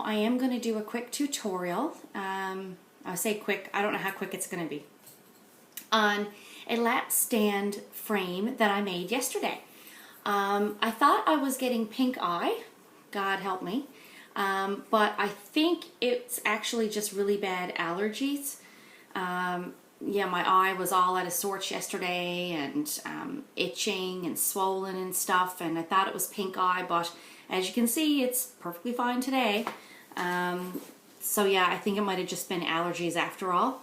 I am going to do a quick tutorial. I say quick, I don't know how quick it's going to be. On a lap stand frame that I made yesterday. I thought I was getting pink eye, God help me, but I think it's actually just really bad allergies. Yeah, my eye was all out of sorts yesterday and itching and swollen and stuff, and I thought it was pink eye, but as you can see, it's perfectly fine today. So yeah, I think it might have just been allergies after all.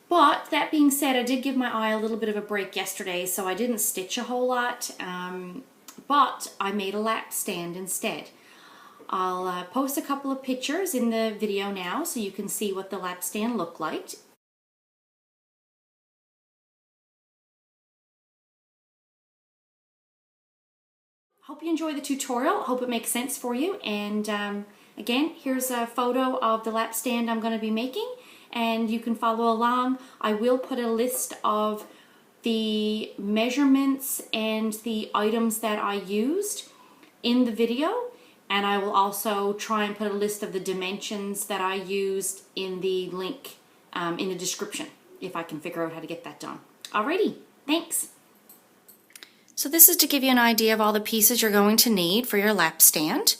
But that being said, I did give my eye a little bit of a break yesterday, so I didn't stitch a whole lot, but I made a lap stand instead. I'll post a couple of pictures in the video now so you can see what the lap stand looked like. Hope you enjoy the tutorial. Hope it makes sense for you. And again, here's a photo of the lap stand I'm going to be making, and you can follow along. I will put a list of the measurements and the items that I used in the video, and I will also try and put a list of the dimensions that I used in the link in the description, if I can figure out how to get that done. Alrighty, thanks. So this is to give you an idea of all the pieces you're going to need for your lap stand.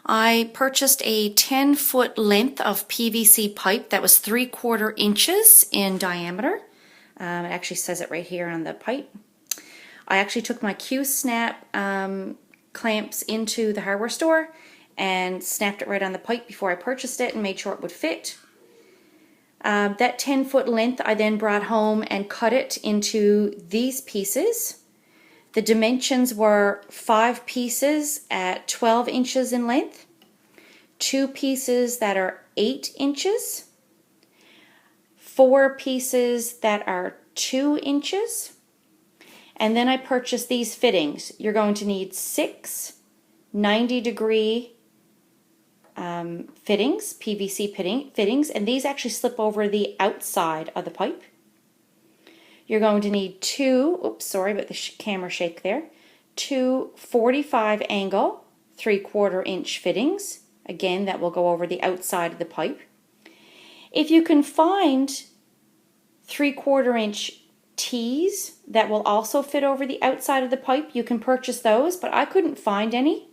I purchased a 10-foot length of PVC pipe that was 3/4 inches in diameter. It actually says it right here on the pipe. I actually took my QSNAP clamps into the hardware store and snapped it right on the pipe before I purchased it and made sure it would fit. That 10-foot length I then brought home and cut it into these pieces. The dimensions were 5 pieces at 12 inches in length, 2 pieces that are 8 inches, 4 pieces that are 2 inches, and then I purchased these fittings. You're going to need 6 90-degree fittings, PVC fittings, and these actually slip over the outside of the pipe. You're going to need 2, oops, sorry about the camera shake there, 2 45 angle 3/4 inch fittings. Again, that will go over the outside of the pipe. If you can find 3/4 inch tees that will also fit over the outside of the pipe, you can purchase those, but I couldn't find any.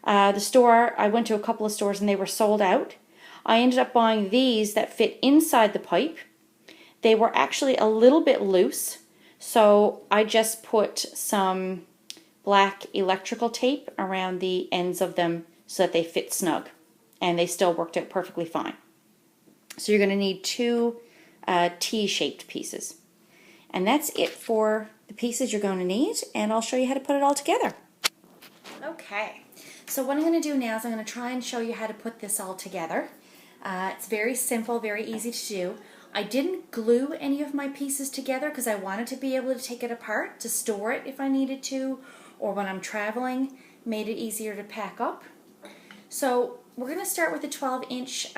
I went to a couple of stores and they were sold out. I ended up buying these that fit inside the pipe. They were actually a little bit loose, so I just put some black electrical tape around the ends of them so that they fit snug, and they still worked out perfectly fine. So you're going to need 2 T-shaped pieces. And that's it for the pieces you're going to need, and I'll show you how to put it all together. Okay, so what I'm going to do now is I'm going to try and show you how to put this all together. It's very simple, very easy to do. I didn't glue any of my pieces together because I wanted to be able to take it apart to store it if I needed to, or when I'm traveling, made it easier to pack up. So we're going to start with a 12-inch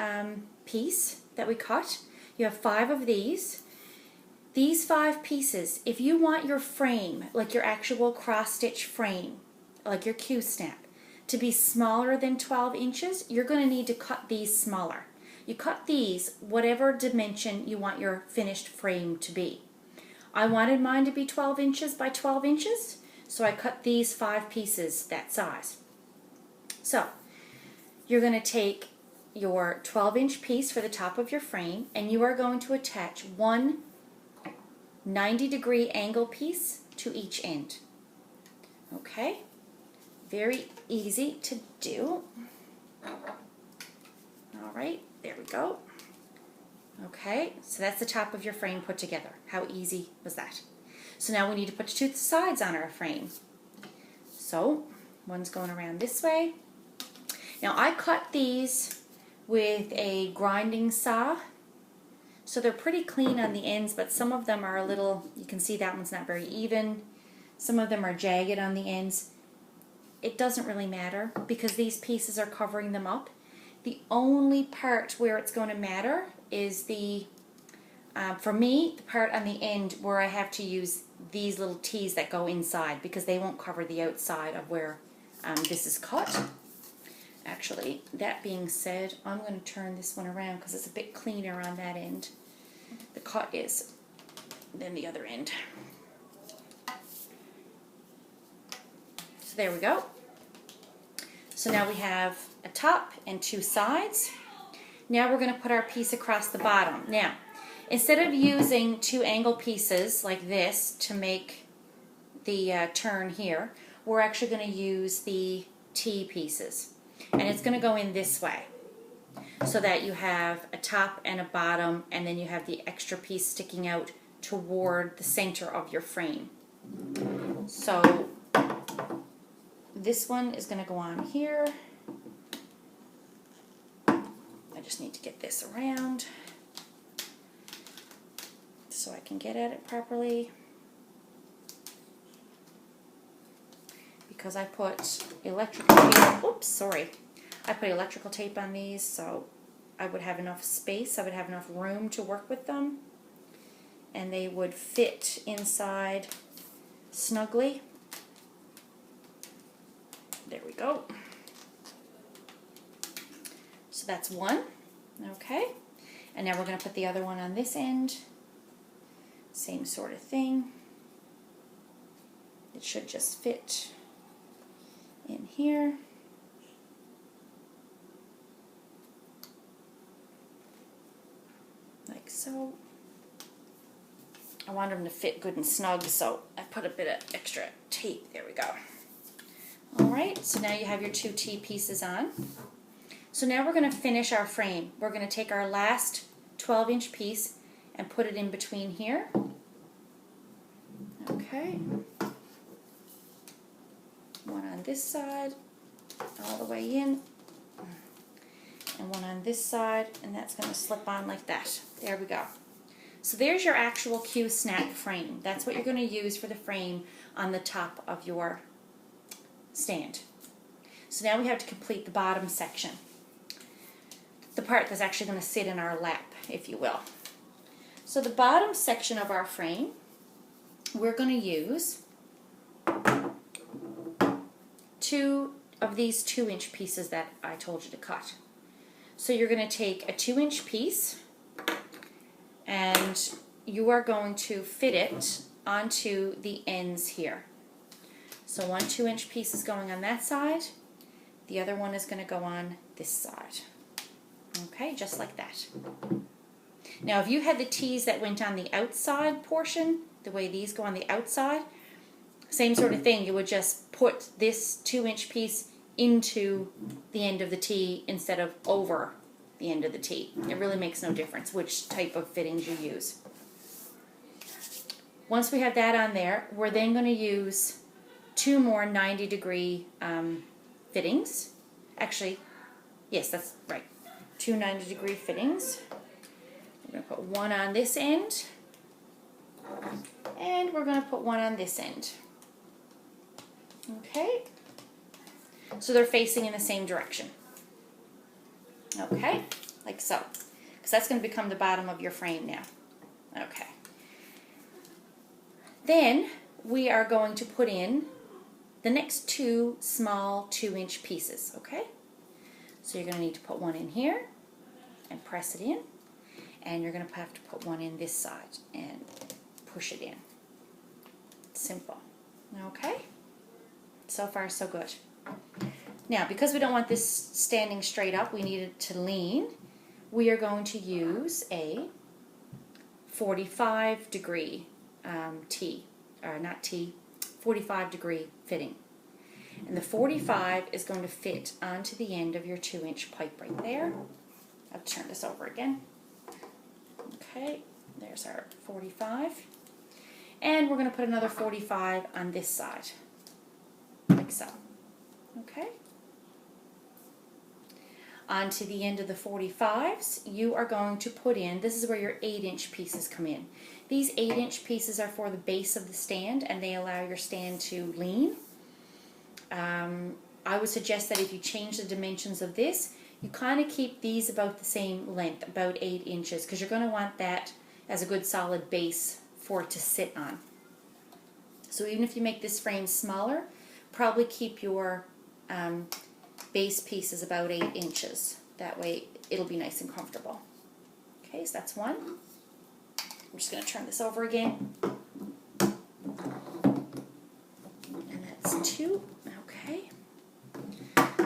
piece that we cut. You have 5 of these. These 5 pieces, if you want your frame, like your actual cross-stitch frame, like your QSNAP, to be smaller than 12 inches, you're going to need to cut these smaller. You cut these whatever dimension you want your finished frame to be. I wanted mine to be 12 inches by 12 inches, so I cut these 5 pieces that size. So you're going to take your 12-inch piece for the top of your frame, and you are going to attach 1 90-degree angle piece to each end. Okay, very easy to do. All right, there we go. Okay, so that's the top of your frame put together. How easy was that? So now we need to put 2 sides on our frame. So one's going around this way. Now I cut these with a grinding saw, so they're pretty clean on the ends, but some of them are a little, you can see that one's not very even. Some of them are jagged on the ends. It doesn't really matter because these pieces are covering them up. The only part where it's going to matter is the, for me, the part on the end where I have to use these little T's that go inside because they won't cover the outside of where this is cut. Actually, that being said, I'm going to turn this one around because it's a bit cleaner on that end. The cut is than the other end. So there we go. So now we have a top and two sides. Now we're going to put our piece across the bottom. Now, instead of using two angle pieces like this to make the turn here, we're actually going to use the T pieces. And it's going to go in this way so that you have a top and a bottom, and then you have the extra piece sticking out toward the center of your frame. So this one is going to go on here. I just need to get this around so I can get at it properly. Because I put electrical tape, oops, sorry. I put electrical tape on these so I would have enough space, I would have enough room to work with them, and they would fit inside snugly. There we go. So that's one, okay. And now we're going to put the other one on this end. Same sort of thing. It should just fit in here. Like so. I want them to fit good and snug, so I put a bit of extra tape. There we go. Alright, so now you have your two T pieces on. So now we're going to finish our frame. We're going to take our last 12-inch piece and put it in between here. Okay. One on this side, all the way in, and one on this side, and that's going to slip on like that. There we go. So there's your actual QSNAP frame. That's what you're going to use for the frame on the top of your stand. So now we have to complete the bottom section. The part that's actually going to sit in our lap, if you will. So the bottom section of our frame, we're going to use two of these 2-inch pieces that I told you to cut. So you're going to take a 2-inch piece and you are going to fit it onto the ends here. So one 2-inch piece is going on that side, the other one is going to go on this side. Okay, just like that. Now if you had the T's that went on the outside portion, the way these go on the outside, same sort of thing, you would just put this 2-inch piece into the end of the T instead of over the end of the T. It really makes no difference which type of fittings you use. Once we have that on there, we're then going to use two more 90-degree fittings. Actually, yes, that's right. Two 90-degree fittings. We're going to put one on this end, and we're going to put one on this end. Okay, so they're facing in the same direction. Okay, like so, because that's going to become the bottom of your frame now. Okay. Then we are going to put in the next two small 2-inch pieces, okay? So you're going to need to put one in here and press it in, and you're going to have to put one in this side and push it in. Simple. Okay? So far, so good. Now, because we don't want this standing straight up, we need it to lean, we are going to use a 45-degree T, or not T, 45-degree fitting. And the 45 is going to fit onto the end of your 2-inch pipe right there. I'll turn this over again. Okay, there's our 45. And we're going to put another 45 on this side, like so. Okay. Onto the end of the 45s, you are going to put in, this is where your 8-inch pieces come in. These 8-inch pieces are for the base of the stand, and they allow your stand to lean. I would suggest that if you change the dimensions of this, you kind of keep these about the same length, about 8 inches, because you're going to want that as a good solid base for it to sit on. So even if you make this frame smaller, probably keep your base piece is about 8 inches. That way it'll be nice and comfortable. Okay, so that's one. I'm just going to turn this over again. And that's 2. Okay.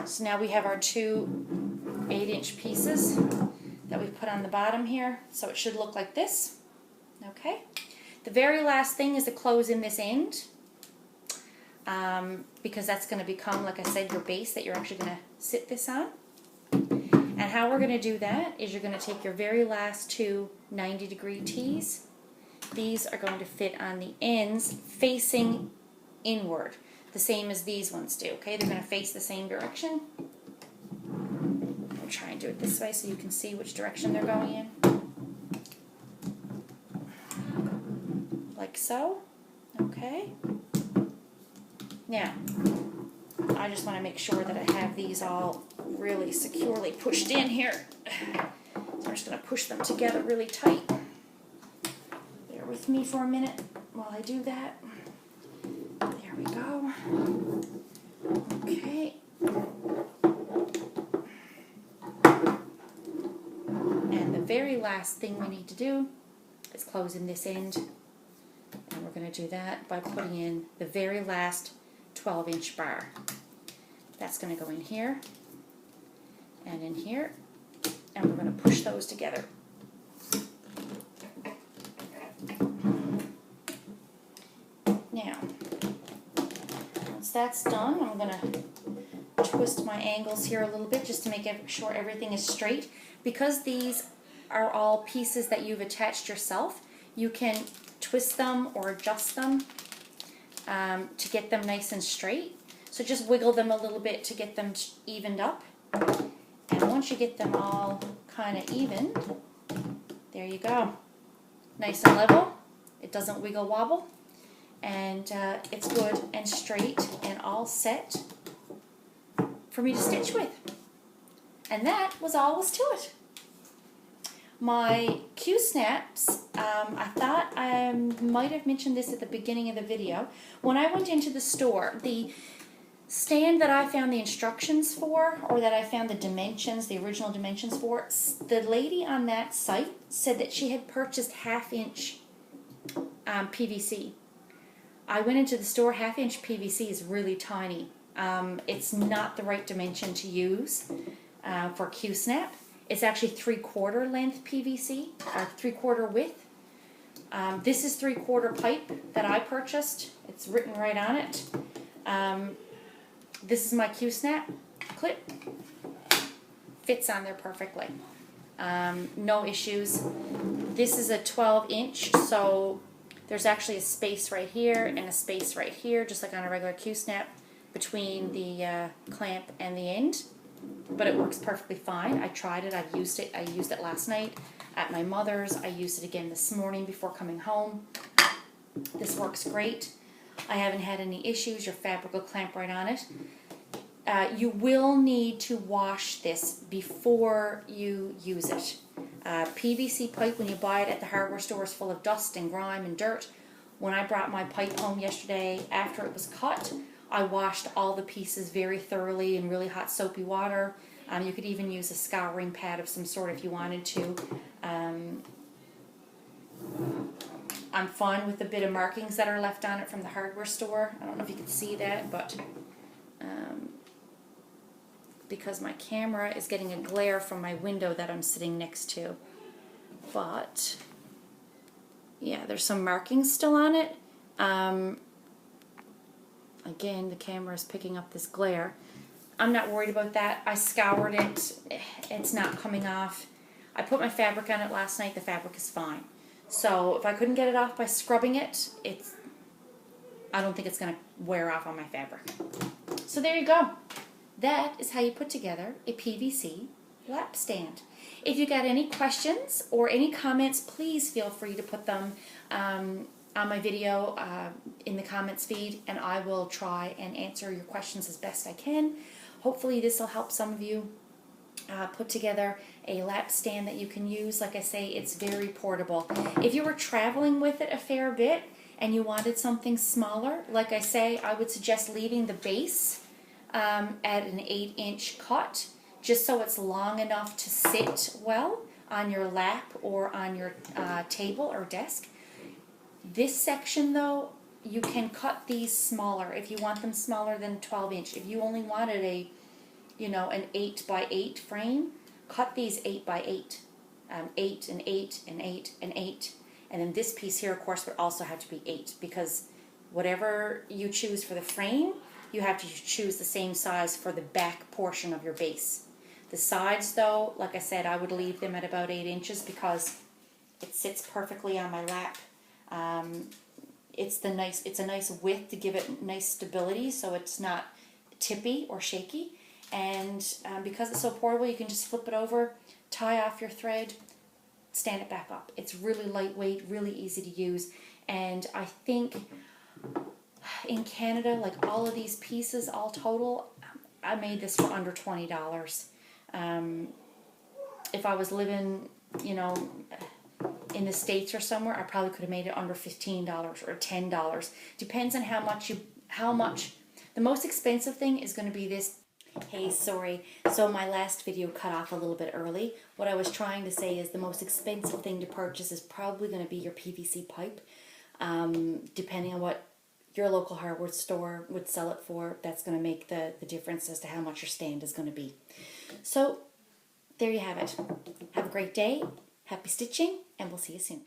So now we have our 2 8-inch pieces that we put on the bottom here. So it should look like this. Okay. The very last thing is to close in this end. Because that's going to become, like I said, your base that you're actually going to sit this on. And how we're going to do that is you're going to take your very last 2 90-degree tees. These are going to fit on the ends facing inward, the same as these ones do. Okay, they're going to face the same direction. I'll try and do it this way so you can see which direction they're going in. Like so. Okay. Now, I just want to make sure that I have these all really securely pushed in here. So I'm just going to push them together really tight. Bear with me for a minute while I do that. There we go. Okay. And the very last thing we need to do is close in this end. And we're going to do that by putting in the very last 12-inch bar. That's going to go in here and in here, and we're going to push those together. Now, once that's done, I'm going to twist my angles here a little bit just to make sure everything is straight. Because these are all pieces that you've attached yourself, you can twist them or adjust them to get them nice and straight. So just wiggle them a little bit to get them evened up. And once you get them all kind of even, there you go. Nice and level. It doesn't wiggle wobble. And it's good and straight and all set for me to stitch with. And that was all was to it. My QSNAPs, I thought I might have mentioned this at the beginning of the video. When I went into the store, the stand that I found the instructions for, or that I found the dimensions, the original dimensions for, the lady on that site said that she had purchased 1/2-inch PVC. I went into the store, 1/2-inch PVC is really tiny. It's not the right dimension to use for QSNAP. It's actually 3/4 length PVC, or 3/4 width. This is 3/4 pipe that I purchased. It's written right on it. This is my QSNAP clip. Fits on there perfectly. No issues. This is a 12-inch, so there's actually a space right here and a space right here, just like on a regular QSNAP, between the clamp and the end. But it works perfectly fine. I tried it. I've used it. I used it last night at my mother's. I used it again this morning before coming home. This works great. I haven't had any issues. Your fabric will clamp right on it. You will need to wash this before you use it. PVC pipe, when you buy it at the hardware store, is full of dust and grime and dirt. When I brought my pipe home yesterday, after it was cut, I washed all the pieces very thoroughly in really hot soapy water. You could even use a scouring pad of some sort if you wanted to. I'm fine with the bit of markings that are left on it from the hardware store. I don't know if you can see that, but because my camera is getting a glare from my window that I'm sitting next to. But yeah, there's some markings still on it. Again, the camera is picking up this glare. I'm not worried about that. I scoured it. It's not coming off. I put my fabric on it last night. The fabric is fine. So if I couldn't get it off by scrubbing it, I don't think it's going to wear off on my fabric. So there you go. That is how you put together a PVC lap stand. If you got any questions or any comments, please feel free to put them on my video in the comments feed, and I will try and answer your questions as best I can. Hopefully this will help some of you put together a lap stand that you can use. Like I say, it's very portable. If you were traveling with it a fair bit and you wanted something smaller, like I say, I would suggest leaving the base at an 8-inch cut, just so it's long enough to sit well on your lap or on your table or desk. This section though, you can cut these smaller if you want them smaller than 12-inch. If you only wanted a, an 8x8 frame, cut these 8x8. 8 and 8 and 8 and 8. And then this piece here, of course, would also have to be 8, because whatever you choose for the frame, you have to choose the same size for the back portion of your base. The sides, though, like I said, I would leave them at about 8 inches because it sits perfectly on my lap. It's a nice width to give it nice stability, so it's not tippy or shaky. And because it's so portable, you can just flip it over, tie off your thread, stand it back up. It's really lightweight, really easy to use. And I think in Canada, like all of these pieces, all total, I made this for under $20. If I was living, in the States or somewhere, I probably could have made it under $15 or $10. Depends on how much. The most expensive thing is going to be this. Hey, sorry. So my last video cut off a little bit early. What I was trying to say is the most expensive thing to purchase is probably going to be your PVC pipe. Depending on what your local hardware store would sell it for, that's going to make the difference as to how much your stand is going to be. So there you have it. Have a great day. Happy stitching, and we'll see you soon.